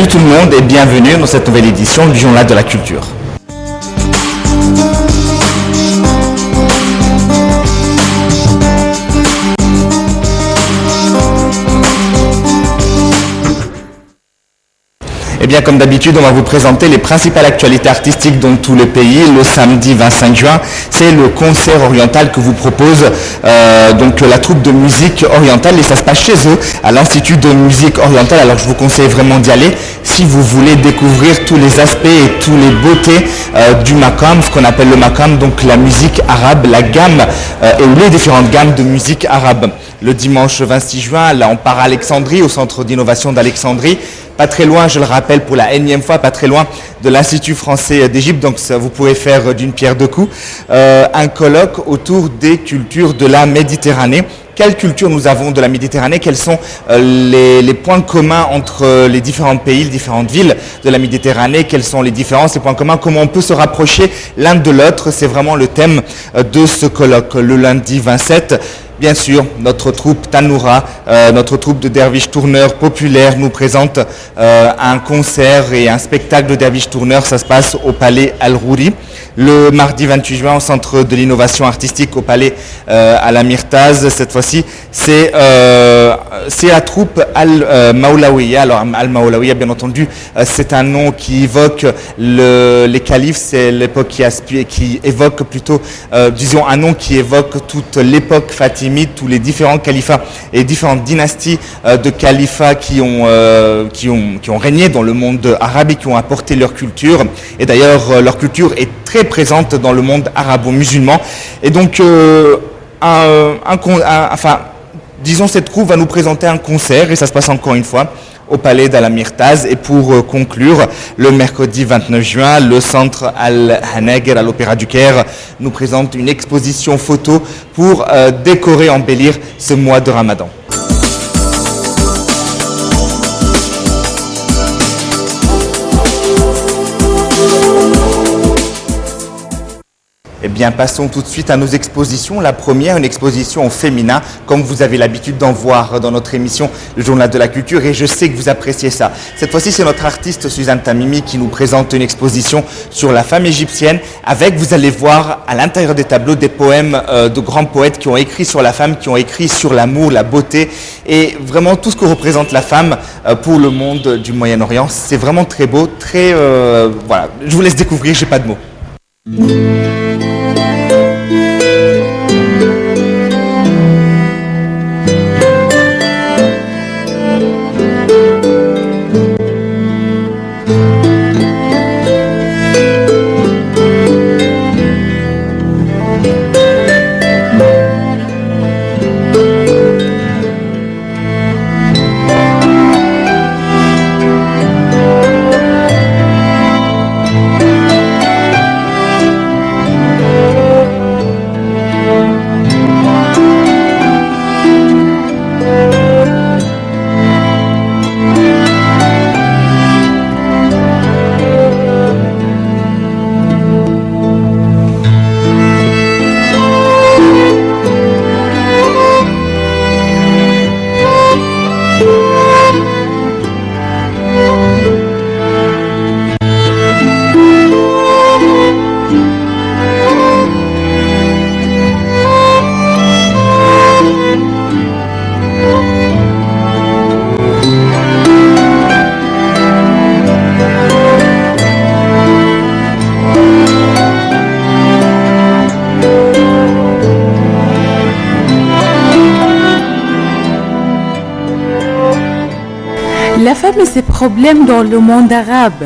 Salut tout le monde et bienvenue dans cette nouvelle édition du Journal de la Culture. Eh bien, comme d'habitude, on va vous présenter les principales actualités artistiques dans tout le pays. Le samedi 25 juin, c'est le concert oriental que vous propose donc la troupe de musique orientale et ça se passe chez eux, à l'Institut de musique orientale. Alors, je vous conseille vraiment d'y aller si vous voulez découvrir tous les aspects et tous les beautés du maqam, ce qu'on appelle le maqam, donc la musique arabe, la gamme et les différentes gammes de musique arabe. Le dimanche 26 juin, là, on part à Alexandrie, au centre d'innovation d'Alexandrie. Pas très loin, je le rappelle pour la énième fois, pas très loin de l'Institut français d'Égypte, donc ça, vous pouvez faire d'une pierre deux coups, un colloque autour des cultures de la Méditerranée. Quelles cultures nous avons de la Méditerranée? Quels sont les points communs entre les différents pays, les différentes villes de la Méditerranée? Quelles sont les différences, les points communs? Comment on peut se rapprocher l'un de l'autre? C'est vraiment le thème de ce colloque. Le lundi 27, bien sûr, notre troupe Tanoura, notre troupe de derviches tourneurs populaires nous présente un concert et un spectacle de derviches tourneurs. Ça se passe au Palais Al-Rouri. Le mardi 28 juin, au Centre de l'innovation artistique au Palais à la Myrtaz. Cette fois-ci, c'est la troupe Al-Maulawiya. Alors, Al-Maulawiya, bien entendu, c'est un nom qui évoque les califes. C'est l'époque qui évoque plutôt, disons, un nom qui évoque toute l'époque fatimide, tous les différents califats et différentes dynasties de califats qui ont régné dans le monde arabe et qui ont apporté leur culture. Et d'ailleurs, leur culture est très présente dans le monde arabo-musulman. Et donc, disons, cette troupe va nous présenter un concert, et ça se passe encore une fois au Palais d'Al Myrtaz. Et pour conclure, le mercredi 29 juin, le centre Al-Hanagir à l'Opéra du Caire nous présente une exposition photo pour décorer, embellir ce mois de Ramadan. Eh bien, passons tout de suite à nos expositions. La première, une exposition au féminin, comme vous avez l'habitude d'en voir dans notre émission, le Journal de la Culture, et je sais que vous appréciez ça. Cette fois-ci, c'est notre artiste Suzanne Tamimi qui nous présente une exposition sur la femme égyptienne, avec, vous allez voir, à l'intérieur des tableaux, des poèmes de grands poètes qui ont écrit sur la femme, qui ont écrit sur l'amour, la beauté, et vraiment tout ce que représente la femme pour le monde du Moyen-Orient. C'est vraiment très beau, très... voilà, je vous laisse découvrir, j'ai pas de mots. La femme et ses problèmes dans le monde arabe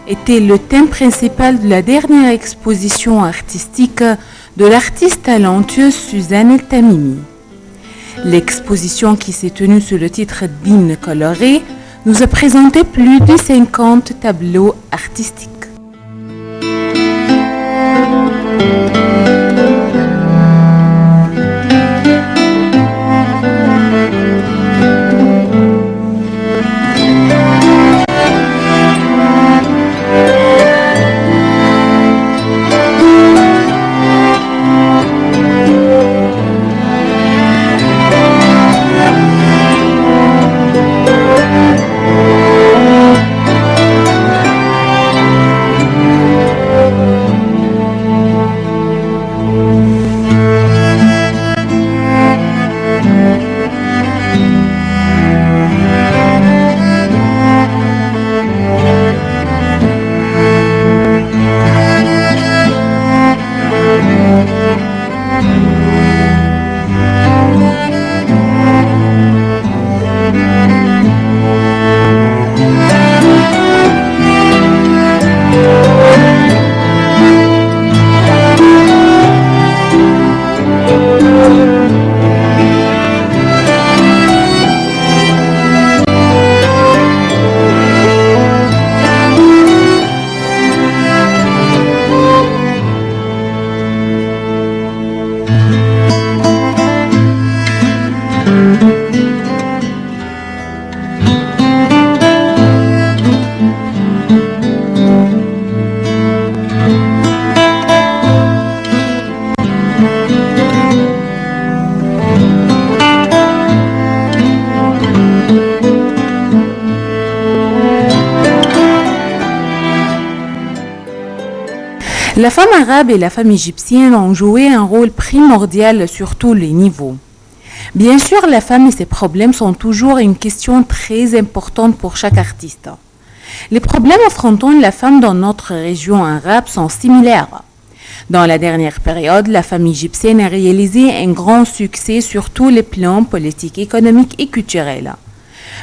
était le thème principal de la dernière exposition artistique de l'artiste talentueuse Suzanne El Tamimi. L'exposition, qui s'est tenue sous le titre d'Hymne coloré, nous a présenté plus de 50 tableaux artistiques. La femme arabe et la femme égyptienne ont joué un rôle primordial sur tous les niveaux. Bien sûr, la femme et ses problèmes sont toujours une question très importante pour chaque artiste. Les problèmes affrontant la femme dans notre région arabe sont similaires. Dans la dernière période, la femme égyptienne a réalisé un grand succès sur tous les plans politiques, économiques et culturels.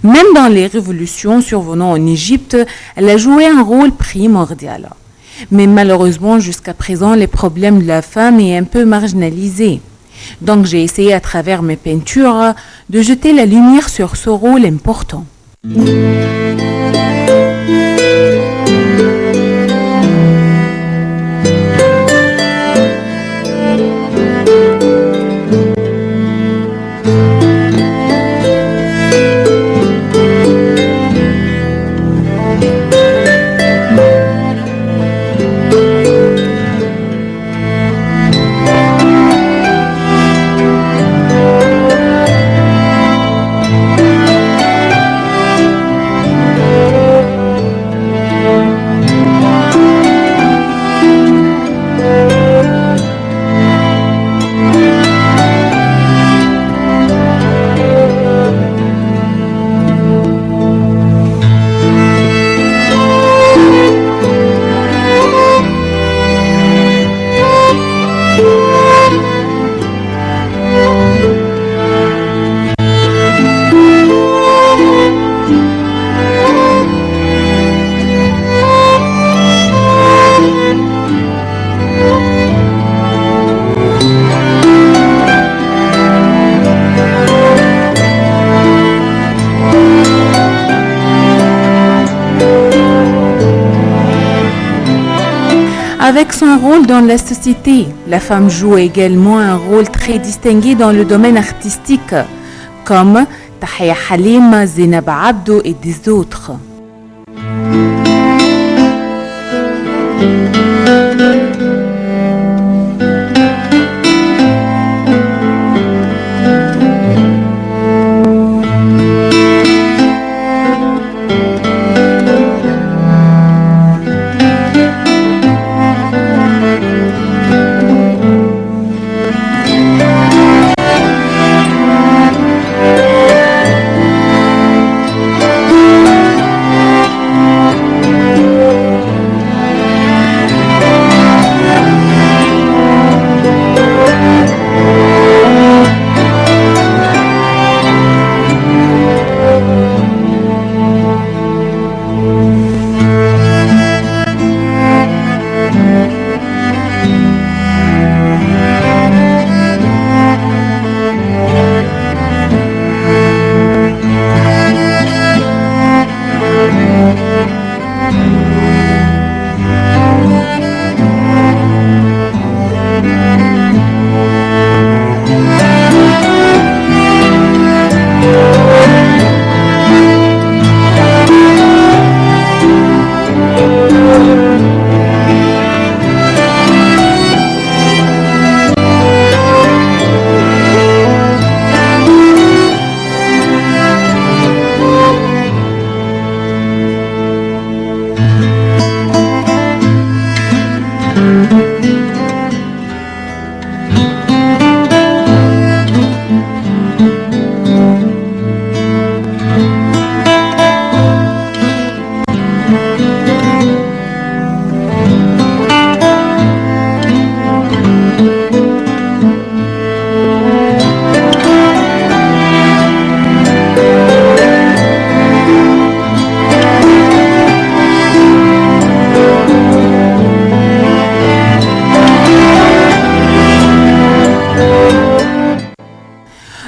Même dans les révolutions survenant en Égypte, elle a joué un rôle primordial. Mais malheureusement, jusqu'à présent, les problèmes de la femme est un peu marginalisé. Donc j'ai essayé à travers mes peintures de jeter la lumière sur ce rôle important. Avec son rôle dans la société, la femme joue également un rôle très distingué dans le domaine artistique, comme Tahia Halim, Zainab Abdo et des autres.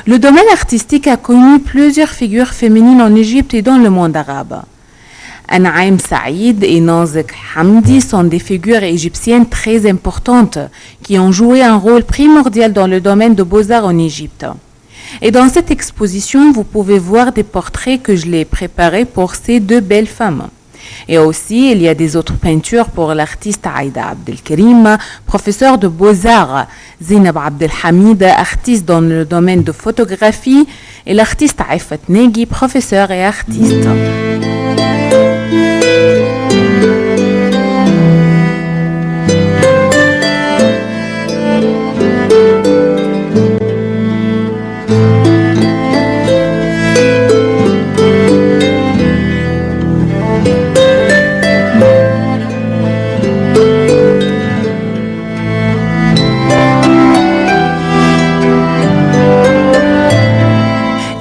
Le domaine artistique a connu plusieurs figures féminines en Égypte et dans le monde arabe. Anaïm Saïd et Nazik Hamdi sont des figures égyptiennes très importantes qui ont joué un rôle primordial dans le domaine de beaux-arts en Égypte. Et dans cette exposition, vous pouvez voir des portraits que je l'ai préparés pour ces deux belles femmes. Et aussi, il y a des autres peintures pour l'artiste Aïda Abdelkarim, professeur de beaux-arts, Zainab Abdelhamid, artiste dans le domaine de photographie, et l'artiste Aifat Neghi, professeur et artiste.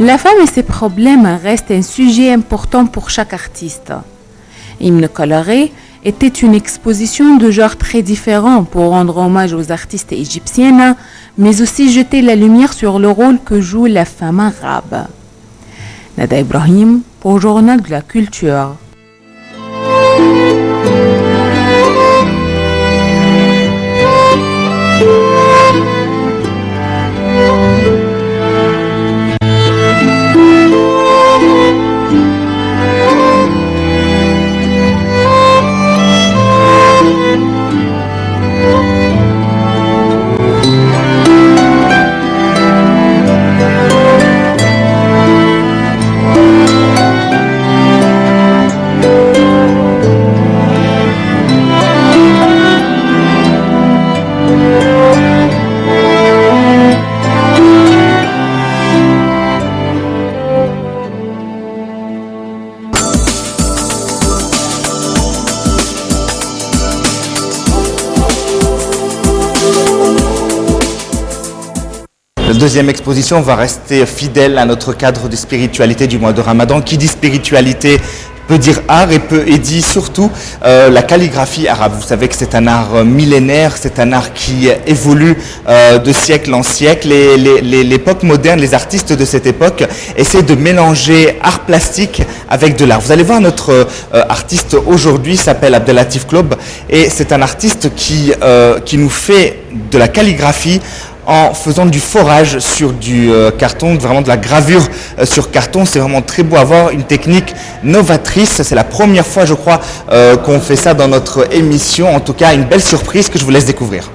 La femme et ses problèmes restent un sujet important pour chaque artiste. Hymne coloré était une exposition de genres très différents pour rendre hommage aux artistes égyptiennes, mais aussi jeter la lumière sur le rôle que joue la femme arabe. Nada Ibrahim pour Journal de la Culture. La deuxième exposition va rester fidèle à notre cadre de spiritualité du mois de Ramadan. Qui dit spiritualité peut dire art et dit surtout la calligraphie arabe. Vous savez que c'est un art millénaire, c'est un art qui évolue de siècle en siècle. L'époque moderne, les artistes de cette époque essaient de mélanger art plastique avec de l'art. Vous allez voir, notre artiste aujourd'hui s'appelle Abdelatif Club et c'est un artiste qui nous fait de la calligraphie en faisant du forage sur du carton, vraiment de la gravure sur carton. C'est vraiment très beau à voir, une technique novatrice. C'est la première fois, je crois, qu'on fait ça dans notre émission. En tout cas, une belle surprise que je vous laisse découvrir.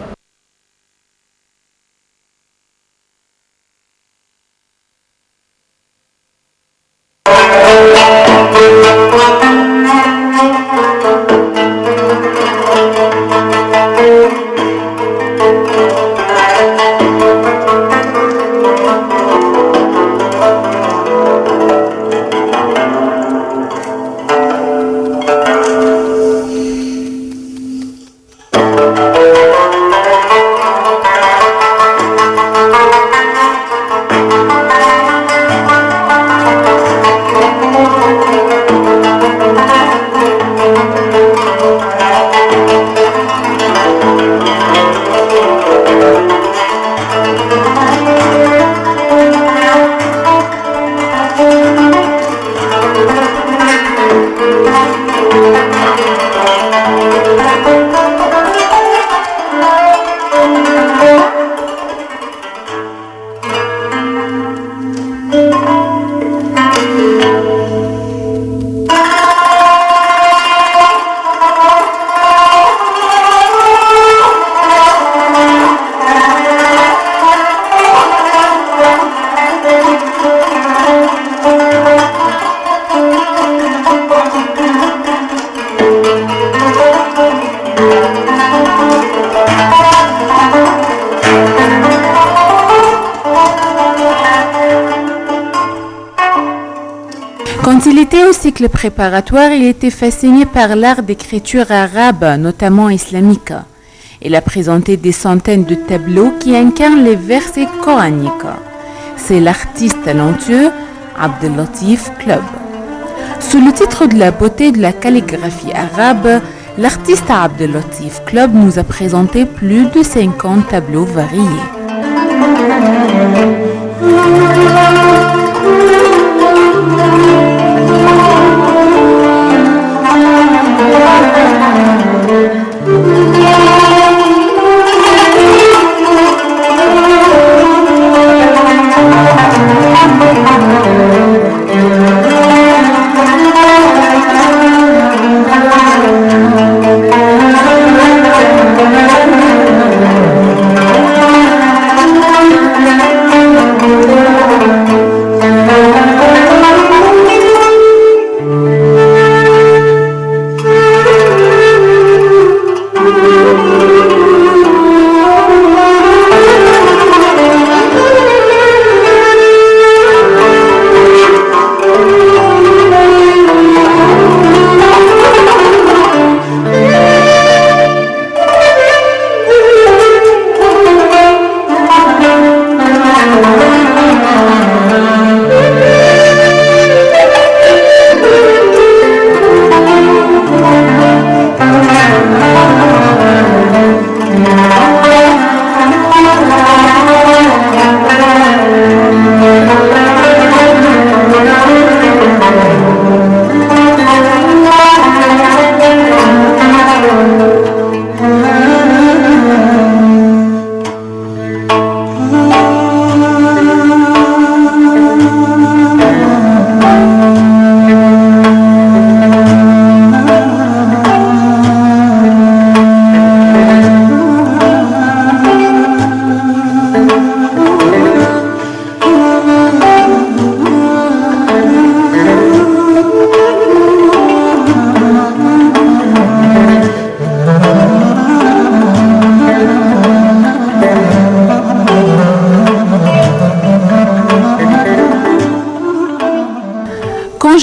Quand il était au cycle préparatoire, il était fasciné par l'art d'écriture arabe, notamment islamique. Il a présenté des centaines de tableaux qui incarnent les versets coraniques. C'est l'artiste talentueux Abdelatif Club. Sous le titre de la beauté de la calligraphie arabe, l'artiste Abdelatif Club nous a présenté plus de 50 tableaux variés.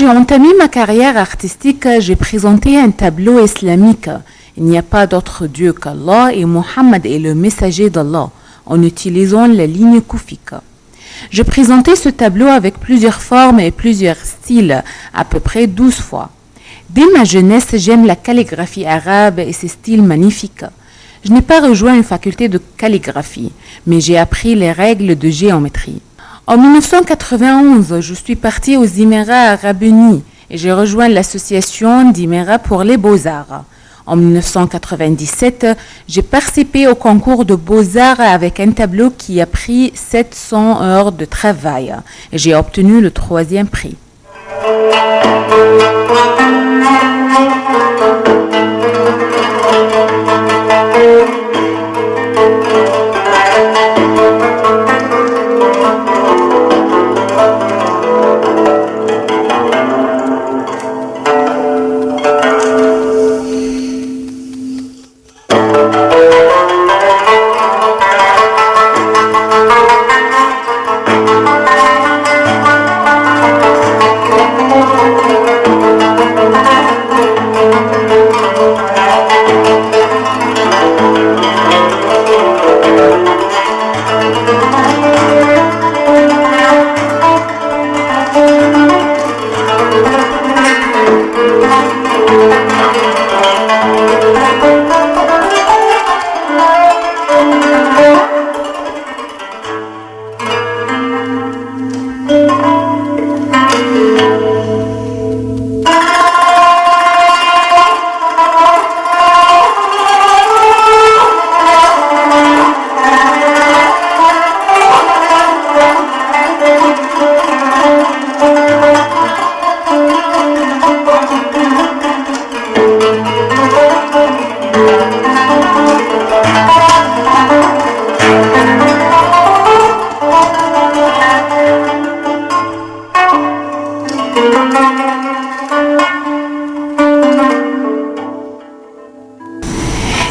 j'ai entamé ma carrière artistique, j'ai présenté un tableau islamique. Il n'y a pas d'autre Dieu qu'Allah et Mohammed est le messager d'Allah, en utilisant la ligne koufique. Je présentais ce tableau avec plusieurs formes et plusieurs styles, à peu près 12 fois. Dès ma jeunesse, j'aime la calligraphie arabe et ses styles magnifiques. Je n'ai pas rejoint une faculté de calligraphie, mais j'ai appris les règles de géométrie. En 1991, je suis partie aux Émirats arabes unis et j'ai rejoint l'association d'Émirats pour les beaux-arts. En 1997, j'ai participé au concours de beaux-arts avec un tableau qui a pris 700 heures de travail et j'ai obtenu le 3e prix.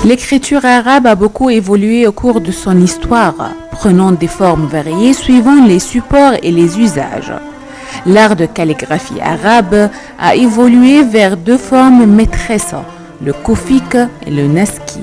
L'écriture arabe a beaucoup évolué au cours de son histoire, prenant des formes variées suivant les supports et les usages. L'art de calligraphie arabe a évolué vers 2 formes maîtresses, le koufique et le naski.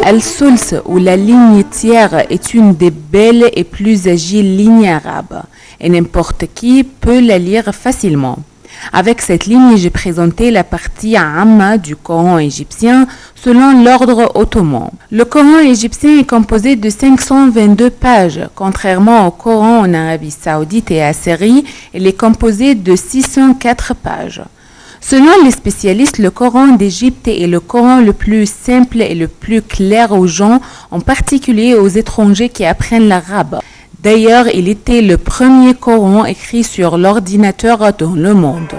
Al-Suls ou la ligne tiers est une des belles et plus agiles lignes arabes et n'importe qui peut la lire facilement. Avec cette ligne, j'ai présenté la partie Amma du Coran égyptien selon l'ordre ottoman. Le Coran égyptien est composé de 522 pages. Contrairement au Coran en Arabie Saoudite et à Syrie, il est composé de 604 pages. Selon les spécialistes, le Coran d'Égypte est le Coran le plus simple et le plus clair aux gens, en particulier aux étrangers qui apprennent l'arabe. D'ailleurs, il était le premier Coran écrit sur l'ordinateur dans le monde.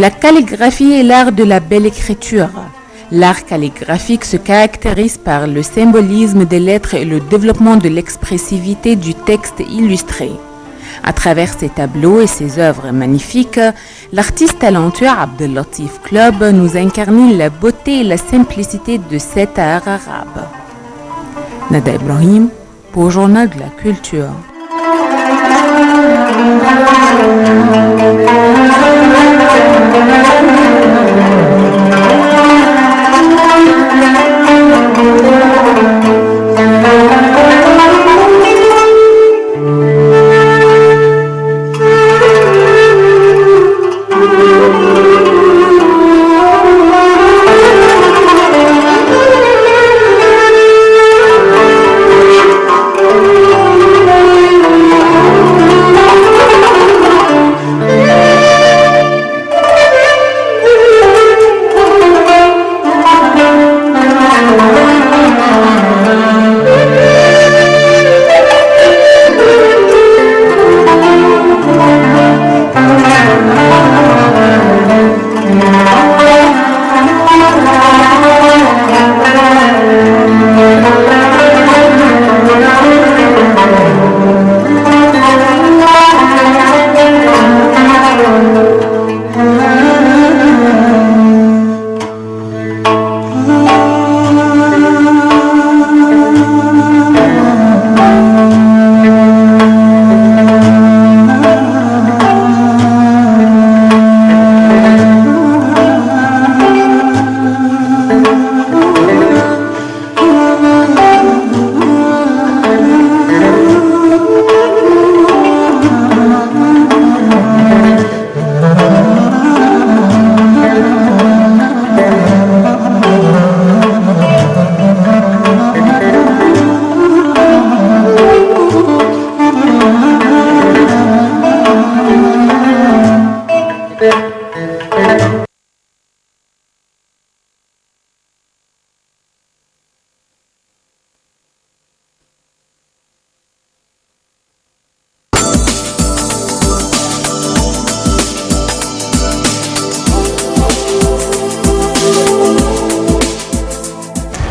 La calligraphie est l'art de la belle écriture. L'art calligraphique se caractérise par le symbolisme des lettres et le développement de l'expressivité du texte illustré. À travers ses tableaux et ses œuvres magnifiques, l'artiste talentueux Abdellatif Club nous incarne la beauté et la simplicité de cet art arabe. Nada Ibrahim pour Journal de la Culture.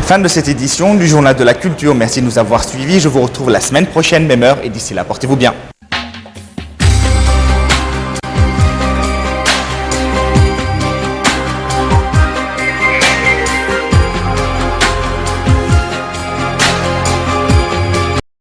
Fin de cette édition du Journal de la Culture. Merci de nous avoir suivis. Je vous retrouve la semaine prochaine, même heure. Et d'ici là, portez-vous bien.